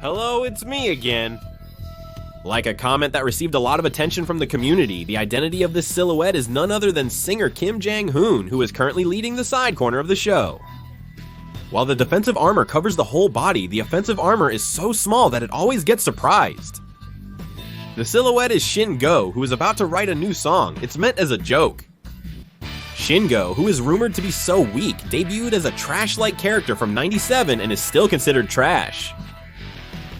Hello, it's me again. Like a comment that received a lot of attention from the community, the identity of this silhouette is none other than singer Kim Jang-hoon, who is currently leading the side corner of the show. While the defensive armor covers the whole body, the offensive armor is so small that it always gets surprised. The silhouette is Shin, who is about to write a new song. It's meant as a joke. Shin, who is rumored to be so weak, debuted as a trash-like character from '97 and is still considered trash.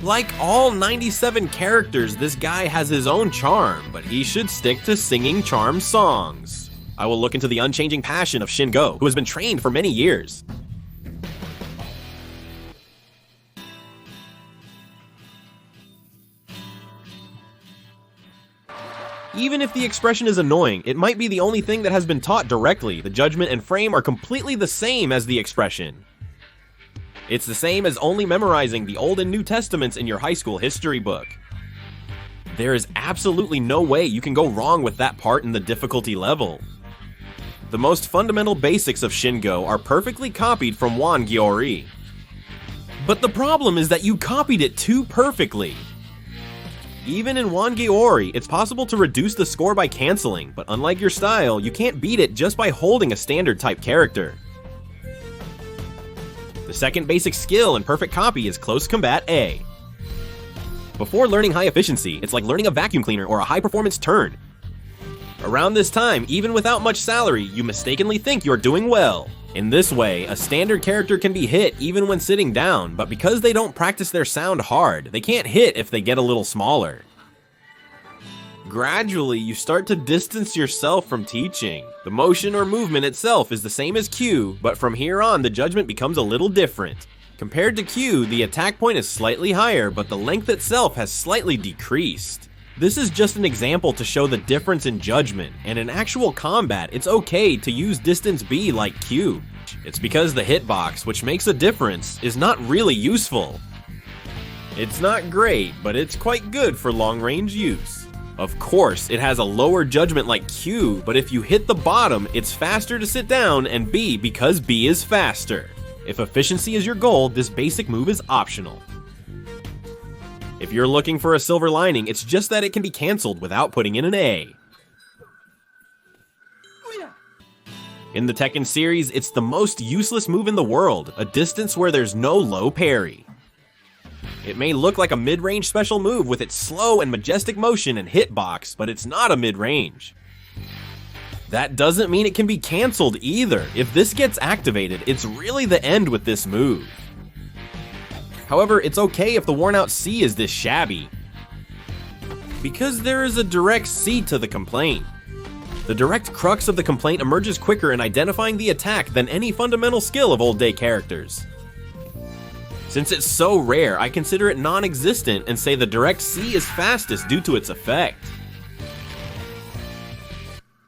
Like all 97 characters, this guy has his own charm, but he should stick to singing charm songs. I will look into the unchanging passion of Shin, who has been trained for many years. Even if the expression is annoying, it might be the only thing that has been taught directly. The judgment and frame are completely the same as the expression. It's the same as only memorizing the Old and New Testaments in your high school history book. There is absolutely no way you can go wrong with that part in the difficulty level. The most fundamental basics of Shin are perfectly copied from Unwavering. But the problem is that you copied it too perfectly. Even in Unwavering, it's possible to reduce the score by canceling, but unlike your style, you can't beat it just by holding a standard type character. The second basic skill in Perfect Copy is Close Combat A. Before learning High Efficiency, it's like learning a vacuum cleaner or a high performance turn. Around this time, even without much salary, you mistakenly think you're doing well. In this way, a standard character can be hit even when sitting down, but because they don't practice their sound hard, they can't hit if they get a little smaller. Gradually, you start to distance yourself from teaching. The motion or movement itself is the same as Q, but from here on the judgment becomes a little different. Compared to Q, the attack point is slightly higher, but the length itself has slightly decreased. This is just an example to show the difference in judgment, and in actual combat, it's okay to use distance B like Q. It's because the hitbox, which makes a difference, is not really useful. It's not great, but it's quite good for long-range use. Of course, it has a lower judgment like Q, but if you hit the bottom, it's faster to sit down, and B because B is faster. If efficiency is your goal, this basic move is optional. If you're looking for a silver lining, it's just that it can be cancelled without putting in an A. In the Tekken series, it's the most useless move in the world, a distance where there's no low parry. It may look like a mid-range special move with its slow and majestic motion and hitbox, but it's not a mid-range. That doesn't mean it can be cancelled either. If this gets activated, it's really the end with this move. However, it's okay if the worn out C is this shabby, because there is a direct C to the complaint. The direct crux of the complaint emerges quicker in identifying the attack than any fundamental skill of old day characters. Since it's so rare, I consider it non-existent and say the direct C is fastest due to its effect.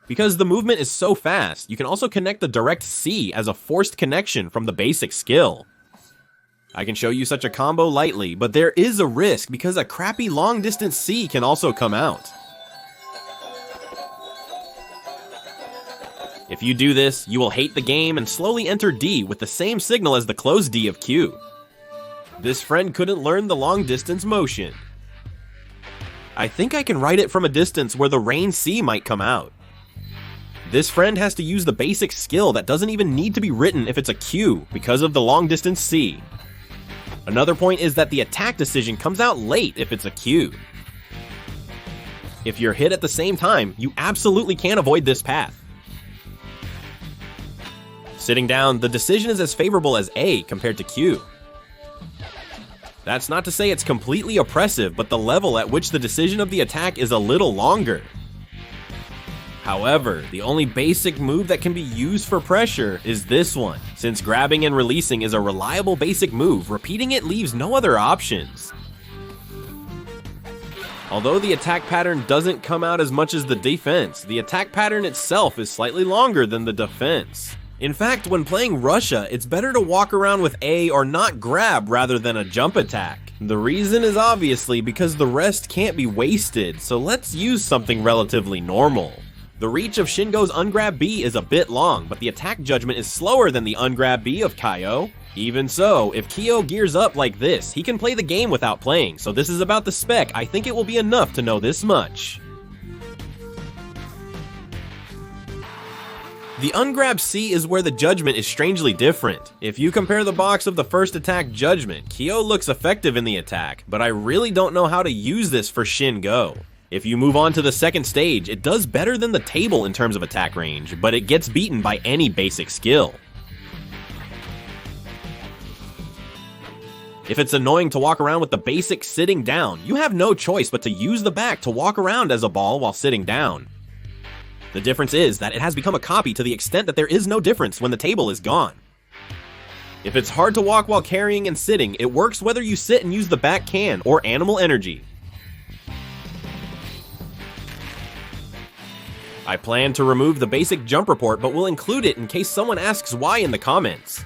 Because the movement is so fast, you can also connect the direct C as a forced connection from the basic skill. I can show you such a combo lightly, but there is a risk because a crappy long-distance C can also come out. If you do this, you will hate the game and slowly enter D with the same signal as the close D of Q. This friend couldn't learn the long-distance motion. I think I can write it from a distance where the rain C might come out. This friend has to use the basic skill that doesn't even need to be written if it's a Q because of the long-distance C. Another point is that the attack decision comes out late if it's a Q. If you're hit at the same time, you absolutely can't avoid this path. Sitting down, the decision is as favorable as A compared to Q. That's not to say it's completely oppressive, but the level at which the decision of the attack is a little longer. However, the only basic move that can be used for pressure is this one. Since grabbing and releasing is a reliable basic move, repeating it leaves no other options. Although the attack pattern doesn't come out as much as the defense, the attack pattern itself is slightly longer than the defense. In fact, when playing Russia, it's better to walk around with A or not grab rather than a jump attack. The reason is obviously because the rest can't be wasted, so let's use something relatively normal. The reach of Shingo's ungrab B is a bit long, but the attack judgment is slower than the ungrab B of Kaio. Even so, if Kyo gears up like this, he can play the game without playing, so this is about the spec. I think it will be enough to know this much. The ungrabbed C is where the judgment is strangely different. If you compare the box of the first attack judgment, Kyo looks effective in the attack, but I really don't know how to use this for Shin Go. If you move on to the second stage, it does better than the table in terms of attack range, but it gets beaten by any basic skill. If it's annoying to walk around with the basic sitting down, you have no choice but to use the back to walk around as a ball while sitting down. The difference is that it has become a copy to the extent that there is no difference when the table is gone. If it's hard to walk while carrying and sitting, it works whether you sit and use the back can or animal energy. I plan to remove the basic jump report, but will include it in case someone asks why in the comments.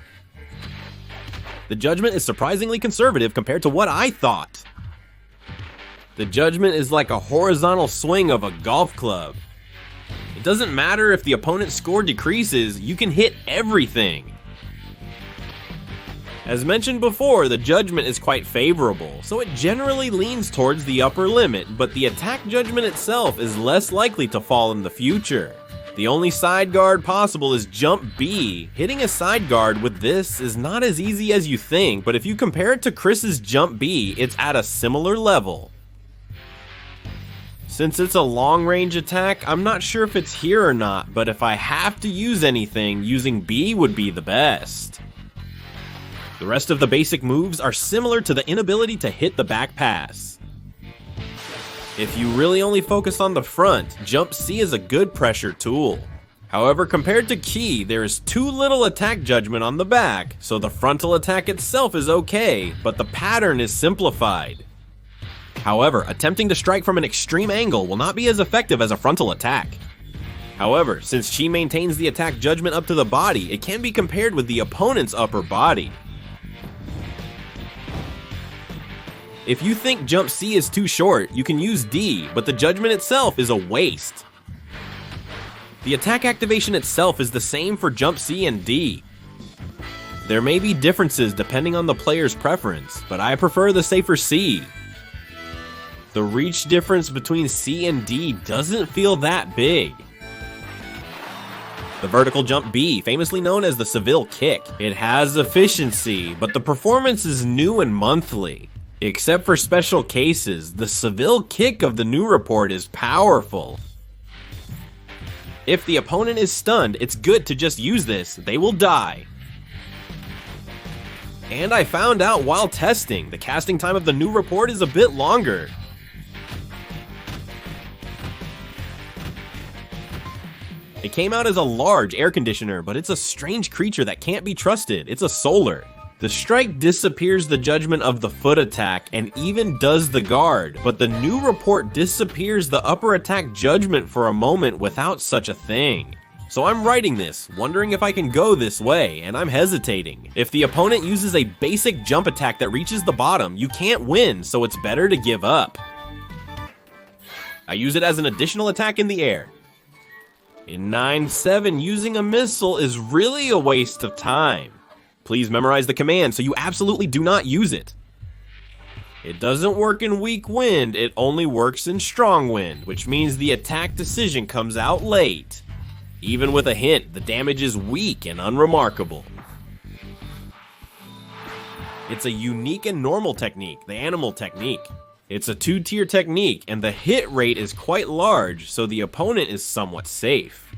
The judgment is surprisingly conservative compared to what I thought. The judgment is like a horizontal swing of a golf club. It doesn't matter if the opponent's score decreases, you can hit everything. As mentioned before, the judgment is quite favorable, so it generally leans towards the upper limit, but the attack judgment itself is less likely to fall in the future. The only side guard possible is jump B. Hitting a side guard with this is not as easy as you think, but if you compare it to Chris's jump B, it's at a similar level. Since it's a long-range attack, I'm not sure if it's here or not, but if I have to use anything, using B would be the best. The rest of the basic moves are similar to the inability to hit the back pass. If you really only focus on the front, Jump C is a good pressure tool. However, compared to Key, there is too little attack judgment on the back, so the frontal attack itself is okay, but the pattern is simplified. However, attempting to strike from an extreme angle will not be as effective as a frontal attack. However, since Chi maintains the attack judgment up to the body, it can be compared with the opponent's upper body. If you think Jump C is too short, you can use D, but the judgment itself is a waste. The attack activation itself is the same for Jump C and D. There may be differences depending on the player's preference, but I prefer the safer C. The reach difference between C and D doesn't feel that big. The vertical jump B, famously known as the Seville kick. It has efficiency, but the performance is new and monthly. Except for special cases, the Seville kick of the new report is powerful. If the opponent is stunned, it's good to just use this, they will die. And I found out while testing, the casting time of the new report is a bit longer. It came out as a large air conditioner, but it's a strange creature that can't be trusted. It's a solar. The strike disappears the judgment of the foot attack and even does the guard, but the new report disappears the upper attack judgment for a moment without such a thing. So I'm writing this, wondering if I can go this way, and I'm hesitating. If the opponent uses a basic jump attack that reaches the bottom, you can't win, so it's better to give up. I use it as an additional attack in the air. In 9-7, using a missile is really a waste of time. Please memorize the command so you absolutely do not use it. It doesn't work in weak wind, it only works in strong wind, which means the attack decision comes out late. Even with a hint, the damage is weak and unremarkable. It's a unique and normal technique, the animal technique. It's a 2-tier technique, and the hit rate is quite large, so the opponent is somewhat safe.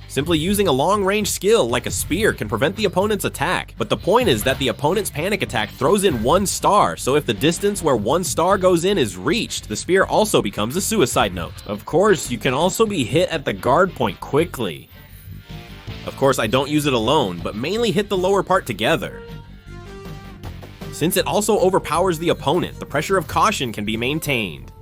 Simply using a long-range skill like a spear can prevent the opponent's attack, but the point is that the opponent's panic attack throws in 1 star, so if the distance where 1 star goes in is reached, the spear also becomes a suicide note. Of course, you can also be hit at the guard point quickly. Of course, I don't use it alone, but mainly hit the lower part together. Since it also overpowers the opponent, the pressure of caution can be maintained.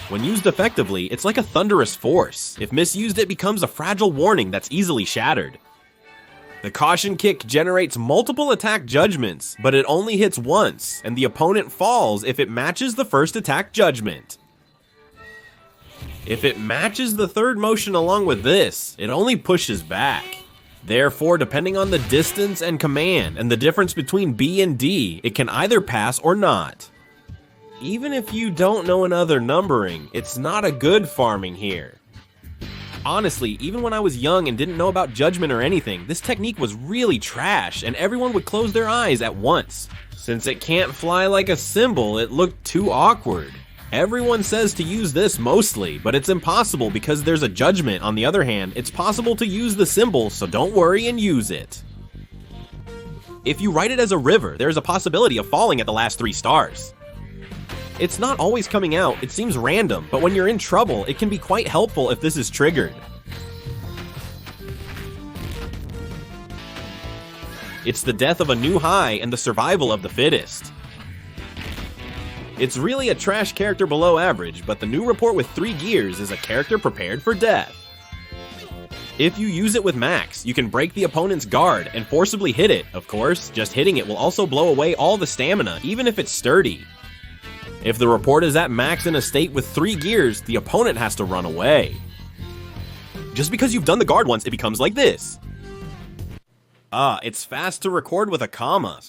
When used effectively, it's like a thunderous force. If misused, it becomes a fragile warning that's easily shattered. The caution kick generates multiple attack judgments, but it only hits once, and the opponent falls if it matches the first attack judgment. If it matches the third motion along with this, it only pushes back. Therefore, depending on the distance and command and the difference between B and D, it can either pass or not. Even if you don't know another numbering, it's not a good farming here. Honestly, even when I was young and didn't know about judgment or anything, this technique was really trash and everyone would close their eyes at once. Since it can't fly like a symbol, it looked too awkward. Everyone says to use this mostly, but it's impossible because there's a judgment. On the other hand, it's possible to use the symbol, so don't worry and use it. If you write it as a river, there's a possibility of falling at the last 3 stars. It's not always coming out, it seems random, but when you're in trouble, it can be quite helpful if this is triggered. It's the death of a new high and the survival of the fittest. It's really a trash character below average, but the new report with 3 gears is a character prepared for death. If you use it with max, you can break the opponent's guard and forcibly hit it. Of course, just hitting it will also blow away all the stamina, even if it's sturdy. If the report is at max in a state with 3 gears, the opponent has to run away. Just because you've done the guard once, it becomes like this. It's fast to record with a comma.